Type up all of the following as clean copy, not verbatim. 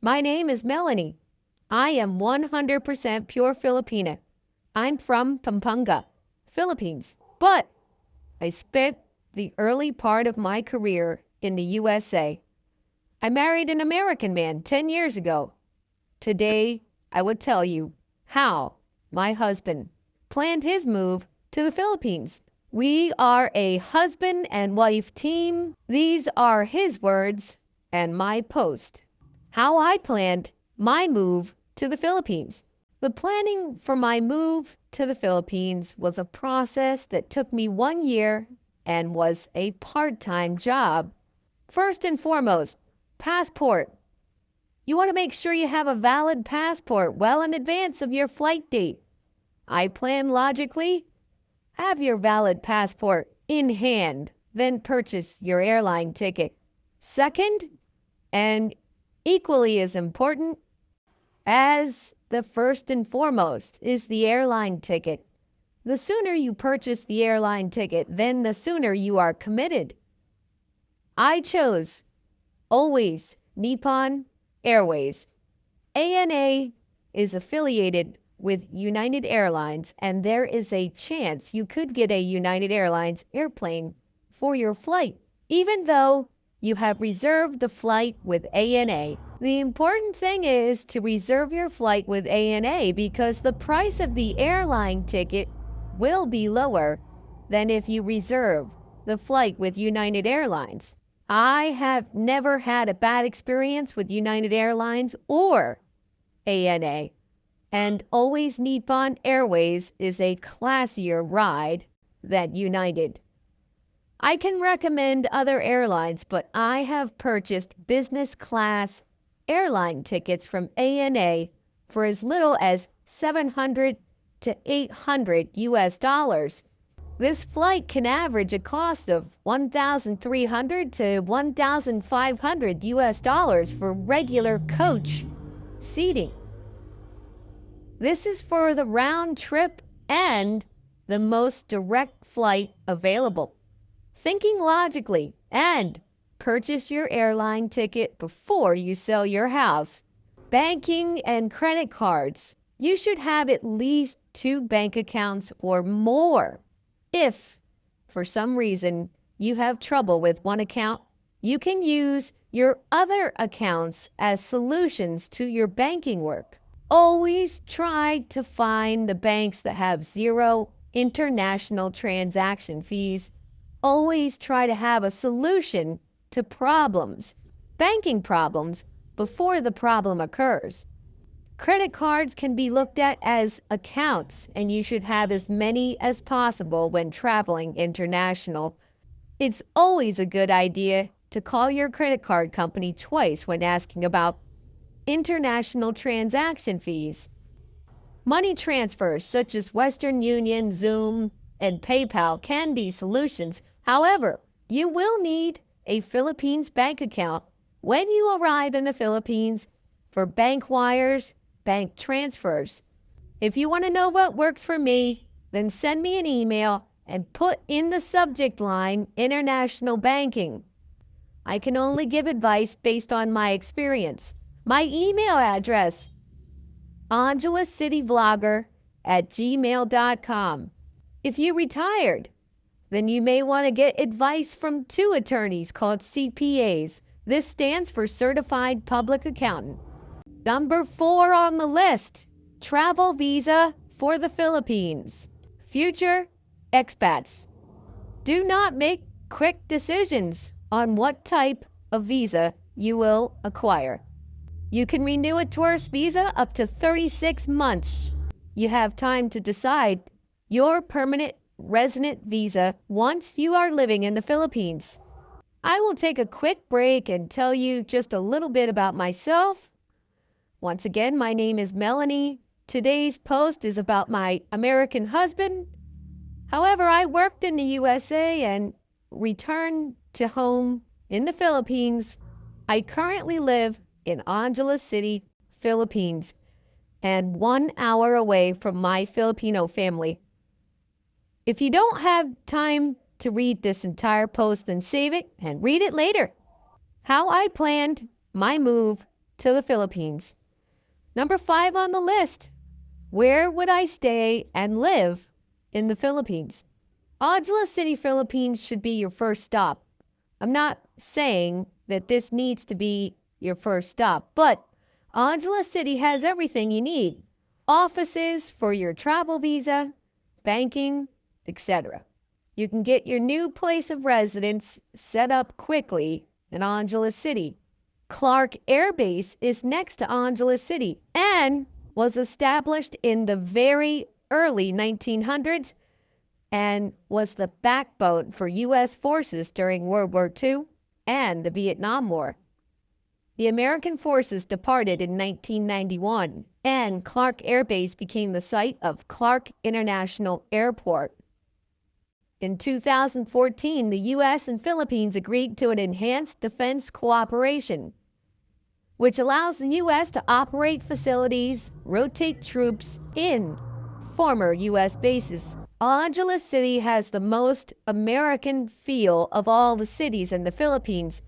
My name is Melanie. I am 100% pure Filipina. I'm from Pampanga, Philippines, but I spent the early part of my career in the USA. I married an American man 10 years ago. Today, I would tell you how my husband planned his move to the Philippines. We are a husband and wife team. These are his words and my post. How I planned my move to the Philippines. The planning for my move to the Philippines was a process that took me 1 year and was a part-time job. First and foremost, passport. You want to make sure you have a valid passport well in advance of your flight date. I plan logically. Have your valid passport in hand, then purchase your airline ticket. Second, and equally as important as the first and foremost, is the airline ticket. The sooner you purchase the airline ticket, then the sooner you are committed. I chose always Nippon Airways. ANA is affiliated with United Airlines, and there is a chance you could get a United Airlines airplane for your flight, even though you have reserved the flight with ANA. The important thing is to reserve your flight with ANA because the price of the airline ticket will be lower than if you reserve the flight with United Airlines. I have never had a bad experience with United Airlines or ANA, and always Nippon Airways is a classier ride than United. I can recommend other airlines, but I have purchased business class airline tickets from ANA for as little as $700 to $800. This flight can average a cost of $1,300 to $1,500 for regular coach seating. This is for the round trip and the most direct flight available. Thinking logically, and purchase your airline ticket before you sell your house. Banking and credit cards. You should have at least 2 bank accounts or more. If, for some reason, you have trouble with one account, you can use your other accounts as solutions to your banking work. Always try to find the banks that have 0 international transaction fees. Always try to have a solution to problems, banking problems, before the problem occurs. Credit cards can be looked at as accounts, and you should have as many as possible when traveling international. It's always a good idea to call your credit card company twice when asking about international transaction fees. Money transfers such as Western Union, Zoom, and PayPal can be solutions. However, you will need a Philippines bank account when you arrive in the Philippines for bank wires, bank transfers. If you want to know what works for me, then send me an email and put in the subject line international banking. I can only give advice based on my experience. My email address, angeluscityvlogger@gmail.com. If you retired, then you may want to get advice from 2 attorneys called CPAs. This stands for Certified Public Accountant. Number 4 on the list, travel visa for the Philippines. Future expats. Do not make quick decisions on what type of visa you will acquire. You can renew a tourist visa up to 36 months. You have time to decide your permanent resident visa once you are living in the Philippines. I will take a quick break and tell you just a little bit about myself. Once again, my name is Melanie. Today's post is about my American husband. However, I worked in the USA and returned to home in the Philippines. I currently live in Angeles City, Philippines, and 1 hour away from my Filipino family. If you don't have time to read this entire post, then save it and read it later. How I planned my move to the Philippines. Number 5 on the list. Where would I stay and live in the Philippines? Angeles City, Philippines should be your first stop. I'm not saying that this needs to be your first stop, but Angeles City has everything you need. Offices for your travel visa, banking, etc. You can get your new place of residence set up quickly in Angeles City. Clark Air Base is next to Angeles City and was established in the very early 1900s and was the backbone for U.S. forces during World War II and the Vietnam War. The American forces departed in 1991, and Clark Air Base became the site of Clark International Airport. In 2014, the U.S. and Philippines agreed to an enhanced defense cooperation, which allows the U.S. to operate facilities, rotate troops in former U.S. bases. Angeles City has the most American feel of all the cities in the Philippines,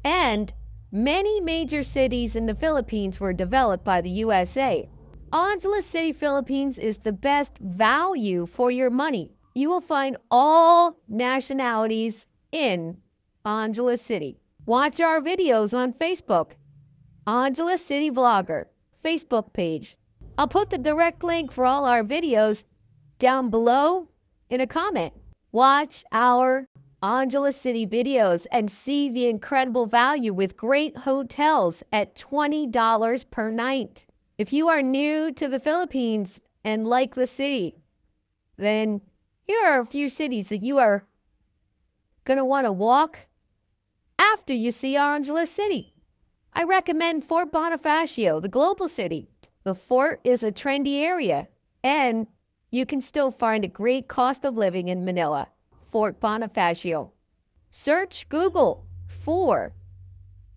and many major cities in the Philippines were developed by the USA. Angeles City, Philippines is the best value for your money. You will find all nationalities in Angeles City. Watch our videos on Facebook. Angeles City Vlogger Facebook page. I'll put the direct link for all our videos down below in a comment. Watch our Angeles City videos and see the incredible value with great hotels at $20 per night. If you are new to the Philippines and like the city, then here are a few cities that you are going to want to walk after you see Angeles City. I recommend Fort Bonifacio, the global city. The fort is a trendy area, and you can still find a great cost of living in Manila. Fort Bonifacio. Search Google for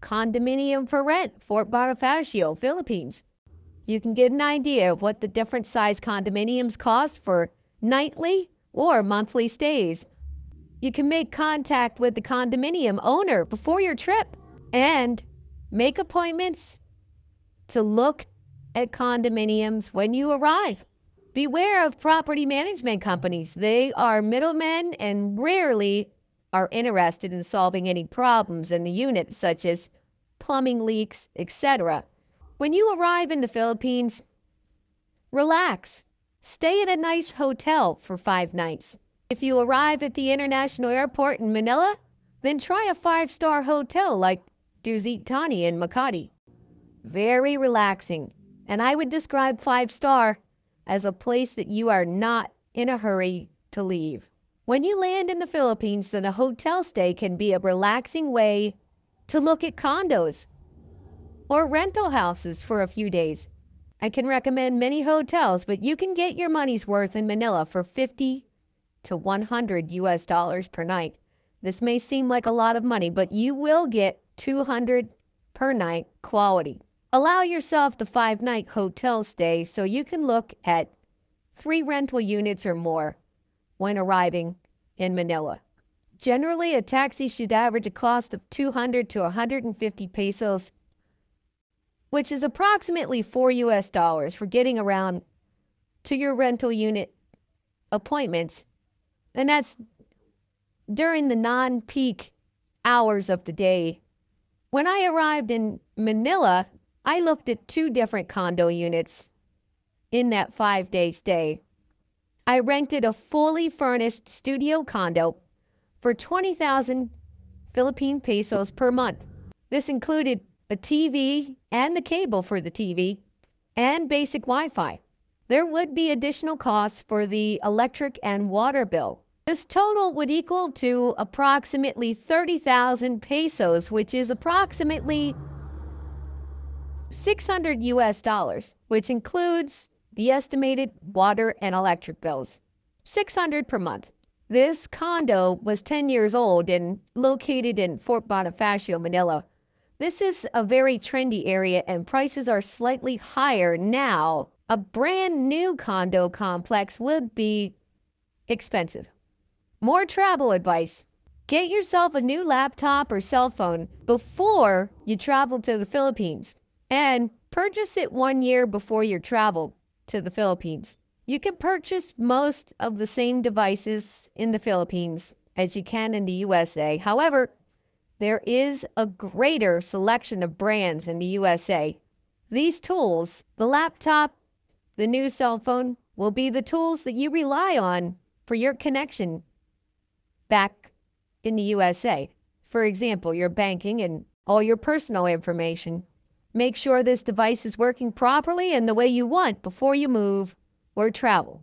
condominium for rent, Fort Bonifacio, Philippines. You can get an idea of what the different size condominiums cost for nightly or monthly stays. You can make contact with the condominium owner before your trip and make appointments to look at condominiums when you arrive. Beware of property management companies. They are middlemen and rarely are interested in solving any problems in the unit, such as plumbing leaks, etc. When you arrive in the Philippines, relax. Stay at a nice hotel for 5 nights. If you arrive at the international airport in Manila, then try a 5-star hotel like Dusit Thani in Makati. Very relaxing, and I would describe 5-star as a place that you are not in a hurry to leave. When you land in the Philippines, then a hotel stay can be a relaxing way to look at condos or rental houses for a few days. I can recommend many hotels, but you can get your money's worth in Manila for $50 to $100 per night. This may seem like a lot of money, but you will get $200 per night quality. Allow yourself the 5-night hotel stay so you can look at 3 rental units or more when arriving in Manila. Generally, a taxi should average a cost of 200 to 150 pesos, which is approximately $4 for getting around to your rental unit appointments. And that's during the non-peak hours of the day. When I arrived in Manila, I looked at 2 different condo units in that 5-day stay. I rented a fully furnished studio condo for 20,000 Philippine pesos per month. This included a TV and the cable for the TV and basic Wi-Fi. There would be additional costs for the electric and water bill. This total would equal to approximately 30,000 pesos, which is approximately $600, which includes the estimated water and electric bills. $600 per month. This condo was 10 years old and located in Fort Bonifacio, Manila. This is a very trendy area and prices are slightly higher now. A brand new condo complex would be expensive. More travel advice. Get yourself a new laptop or cell phone before you travel to the Philippines. and purchase it 1 year before your travel to the Philippines. You can purchase most of the same devices in the Philippines as you can in the USA. However, there is a greater selection of brands in the USA. These tools, the laptop, the new cell phone, will be the tools that you rely on for your connection back in the USA. For example, your banking and all your personal information. Make sure this device is working properly and the way you want before you move or travel.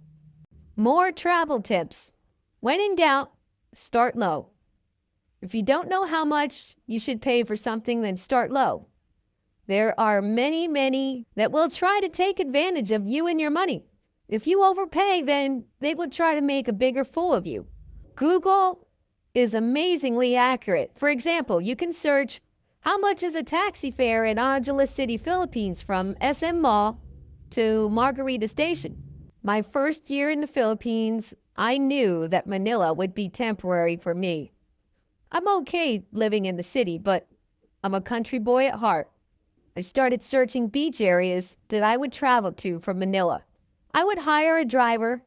More travel tips. When in doubt, start low. If you don't know how much you should pay for something, then start low. There are many that will try to take advantage of you and your money. If you overpay, then they will try to make a bigger fool of you. Google is amazingly accurate. For example, you can search, how much is a taxi fare in Angeles City, Philippines from SM Mall to Margarita Station? My first year in the Philippines, I knew that Manila would be temporary for me. I'm okay living in the city, but I'm a country boy at heart. I started searching beach areas that I would travel to from Manila. I would hire a driver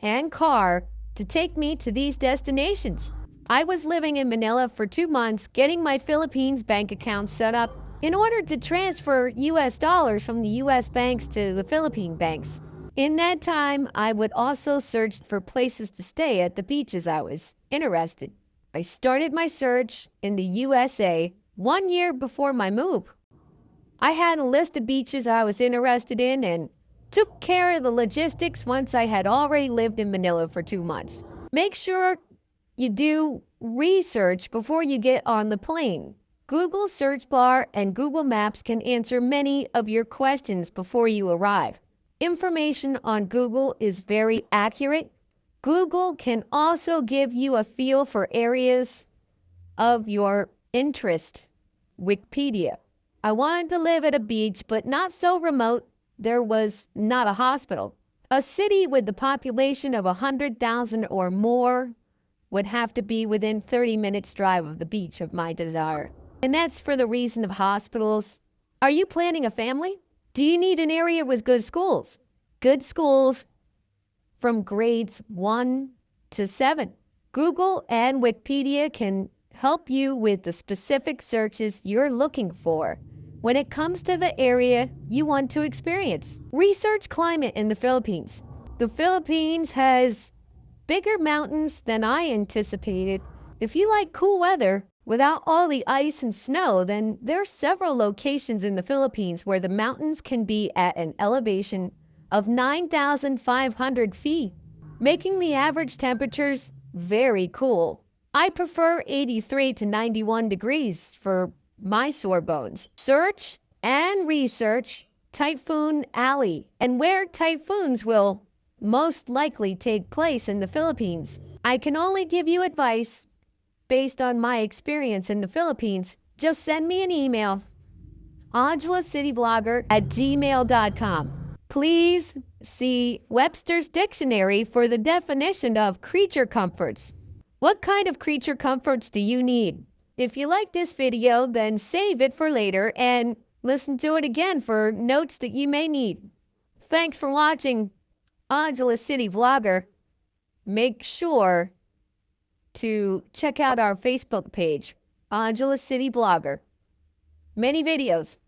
and car to take me to these destinations. I was living in Manila for 2 months, getting my Philippines bank account set up in order to transfer US dollars from the US banks to the Philippine banks. In that time, I would also search for places to stay at the beaches I was interested. I started my search in the USA 1 year before my move. I had a list of beaches I was interested in and took care of the logistics once I had already lived in Manila for 2 months. Make sure you do research before you get on the plane. Google search bar and Google Maps can answer many of your questions before you arrive. Information on Google is very accurate. Google can also give you a feel for areas of your interest. Wikipedia. I wanted to live at a beach, but not so remote there was not a hospital. A city with the population of 100,000 or more would have to be within 30 minutes drive of the beach of my desire. And that's for the reason of hospitals. Are you planning a family? Do you need an area with good schools? Good schools from grades 1 to 7. Google and Wikipedia can help you with the specific searches you're looking for when it comes to the area you want to experience. Research climate in the Philippines. The Philippines has bigger mountains than I anticipated. If you like cool weather without all the ice and snow, then there are several locations in the Philippines where the mountains can be at an elevation of 9,500 feet, making the average temperatures very cool. I prefer 83 to 91 degrees for my sore bones. Search and research Typhoon Alley and where typhoons will most likely take place in the Philippines. I can only give you advice based on my experience in the Philippines. Just send me an email, angelicityblogger@gmail.com. Please see Webster's Dictionary for the definition of creature comforts. What kind of creature comforts do you need? If you like this video, then save it for later and listen to it again for notes that you may need. Thanks for watching Angeles City Vlogger. Make sure to check out our Facebook page, Angeles City Blogger. Many videos.